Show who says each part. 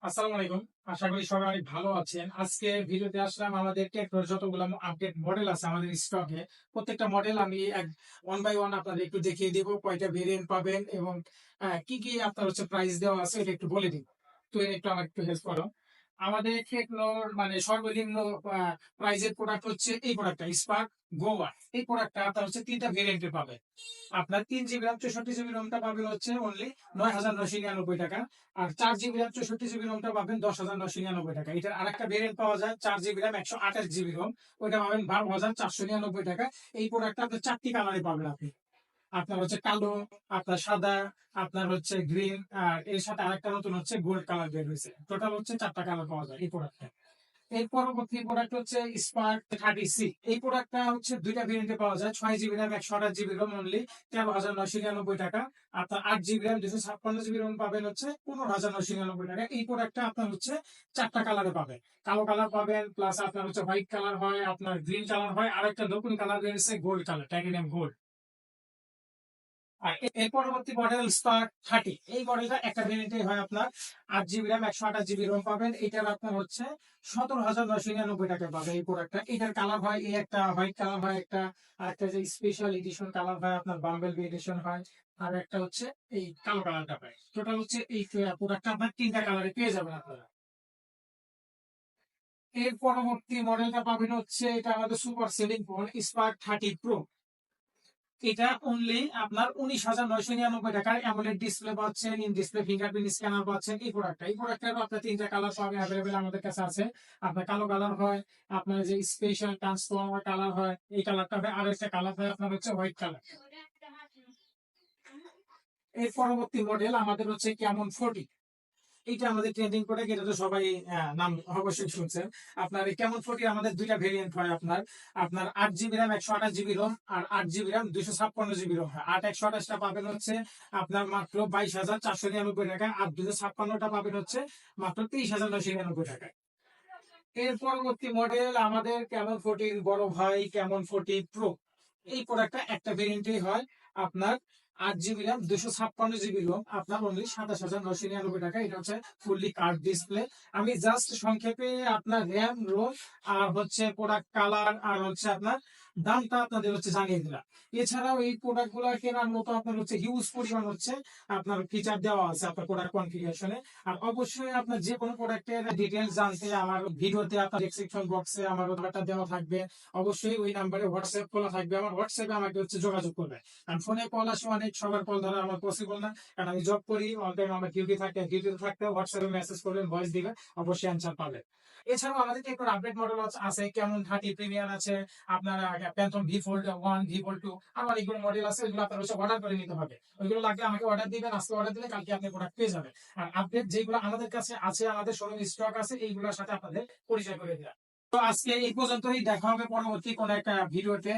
Speaker 1: আসসালামু আলাইকুম। আশা করি সবাই অনেক ভালো আছেন। আজকে ভিডিওতে আসলাম আমাদের টেকনোর যতগুলো আপডেট মডেল আছে আমাদের স্টকে। প্রত্যেকটা মডেল আমি ওয়ান বাই ওয়ান আপনাদের একটু দেখিয়ে দিব কয়টা ভেরিয়েন্ট পাবেন এবং কি কি আপনার প্রাইস দেওয়া আছে এটা একটু বলে দিব। তো একটু আমার একটু হেল্প করো। আমাদের টেকনোর সর্বনিম্ন প্রাইজের প্রোডাক্ট হচ্ছে এই প্রোডাক্টটা স্পার্ক গোয়া। এই প্রোডাক্টটা আপনার তিনটা ভেরিয়েন্টে পাবেন। আপনার 3 জিবি র্যাম 64 জিবি রোমটা পাবেন হচ্ছে অনলি 9,999 টাকা। আর 4 জিবি র্যাম 64 জিবি রোমটা পাবেন 10,999 টাকা। এটার আরেকটা ভেরিয়েন্ট পাওয়া যায় 4 জিবি র্যাম 128 জিবি রোম, ওইটা পাবেন 12,499 টাকা। এই প্রোডাক্টটা আপনার চারটি কালারে পাবেন আপনি। আপনার কালো, আপনার সাদা, আপনার গ্রিন, আর এর সাথে আরেকটা নতুন গোল্ড কালার বের হয়েছে। টোটাল চারটা কালার পাওয়া যায় এই প্রোডাক্টটা। এর পরবর্তী প্রোডাক্ট হচ্ছে স্পার্ক 30C। এই প্রোডাক্টটা দুইটা ভেরিয়েন্টে পাওয়া যায়, 6 GB RAM 128 GB ROM only 13,999 টাকা। আপনার 8 জিবি র্যাম 256 জিবি রোম পাবেন 15,999 টাকা। এই প্রোডাক্টটা আপনার চারটা কালারে পাবেন। কালো কালার পাবেন, প্লাস আপনার হোয়াইট কালার হয়, আপনার গ্রিন কালার হয়, আর একটা নতুন কালার বেরিয়েছে গোল্ড কালার, টাইটানিয়াম গোল্ড। আর এর পরবর্তী মডেল স্পার্ক 30। এই মডেলটা একটা ভেরিয়েন্টে হয় আপনার 8 জিবি র্যাম 128 জিবি রোম পাবেন। এটার আপনার 17,999 টাকা পাবে এই প্রোডাক্টটা। এটার কালার হয় এই একটা হোয়াইট কালার হয়, একটা আর একটা যে স্পেশাল এডিশন কালার হয় আপনার বাম্বেল বি এডিশন হয়, আর একটা এই কালো কালারটা পায়। টোটাল এই প্রোডাক্টটা আপনার তিনটা কালারে পেয়ে যাবেন আপনারা। এর পরবর্তী মডেলটা পাবেন এটা আমাদের super selling phone spark 30 pro. এটা অনলি আপনার 19,999 টাকার অ্যামোলেড ডিসপ্লে পাচ্ছেন, ইন ডিসপ্লে ফিঙ্গারপ্রিন্ট স্ক্যানার পাচ্ছেন। এই প্রোডাক্টেরও আপনার তিনটা কালার পাবেন, অ্যাভেলেবেল আমাদের কাছে আছে। আপনার কালো কালার হয়, আপনার যে স্পেশাল ট্রান্সফর্মার কালার হয় এই কালারটা হয়, আর একটা কালার হয় আপনার হোয়াইট কালার। এর পরবর্তী মডেল আমাদের ক্যামন 40। এটা আমাদের ট্রেন্ডিং প্রোডাক্ট, এটা তো সবাই নাম অবশ্যই শুনছেন। আপনার এই কেমন 40 আমাদের দুইটা ভেরিয়েন্ট হয় আপনার আপনার 8 জিবি র্যাম 128 জিবি রোম, আর 8 জিবি র্যাম 256 জিবি রোম হয়। 8 128টা পাবেন আপনার মাত্র 22,499 টাকা, আর 256টা পাবেন মাত্র 23,999 টাকায়। এর পরবর্তী মডেল আমাদের কেমন 14 বড় ভাই, কেমন 40 প্রো। এই প্রোডাক্টটা একটা ভেরিয়েন্টই হয় আপনার 8 জিবি র্যাম 256 জিবি রোম, আপনার অনলি 27,999 টাকা। এটা ফুললি কার্ভ ডিসপ্লে। আমি জাস্ট সংক্ষেপে আপনার র্যাম, রোম, আর প্রোডাক্ট কালার, আর আপনার দামটা আপনাদের জানিয়ে দিলাম। এছাড়াও এই প্রোডাক্ট গুলো কেনার মতো আপনার হিউজ পরিমাণ আপনার ফিচার দেওয়া আছে আপনার প্রোডাক্ট কনফিগারেশনে। আর অবশ্যই আপনার যে কোনো প্রোডাক্টের ডিটেলস জানতে আমার ভিডিওতে আপনার ডেসক্রিপশন বক্সে আমার নাম্বারটা দেওয়া থাকবে। অবশ্যই ওই নাম্বারে হোয়াটসঅ্যাপ খোলা থাকবে, আমার হোয়াটসঅ্যাপে আমাকে যোগাযোগ করবে। কারণ ফোনে কল আসে অনেক, সবার কল ধরা আমার পসিবল না, কারণ আমি জব করি, অল টাইম আমার ডিউটি থাকে। ডিউটিতে থাকতে হোয়াটসঅ্যাপে মেসেজ করবেন, ভয়েস দিবেন, অবশ্যই অ্যান্সার পাবেন। এছাড়াও আমাদের একটু আপডেট মডেল আছে, কেমন 30 প্রিমিয়ার আছে, আপনার প্যান্থন V Fold 1, V Fold 2, আর অনেকগুলো মডেল আছে। ওইগুলো আপনার অর্ডার করে নিতে হবে। ওইগুলো লাগলে আমাকে অর্ডার দিবেন, আজকে অর্ডার দিলে কালকে আপনি প্রোডাক্ট পেয়ে যাবেন। আর আপডেট যেগুলো আমাদের কাছে আছে, আমাদের শোরুম স্টক আছে, এইগুলোর সাথে আপনাদের পরিচয় করে দিলাম। তো আজকে এই পর্যন্তই, দেখা হবে পরবর্তী কোনো একটা ভিডিওতে।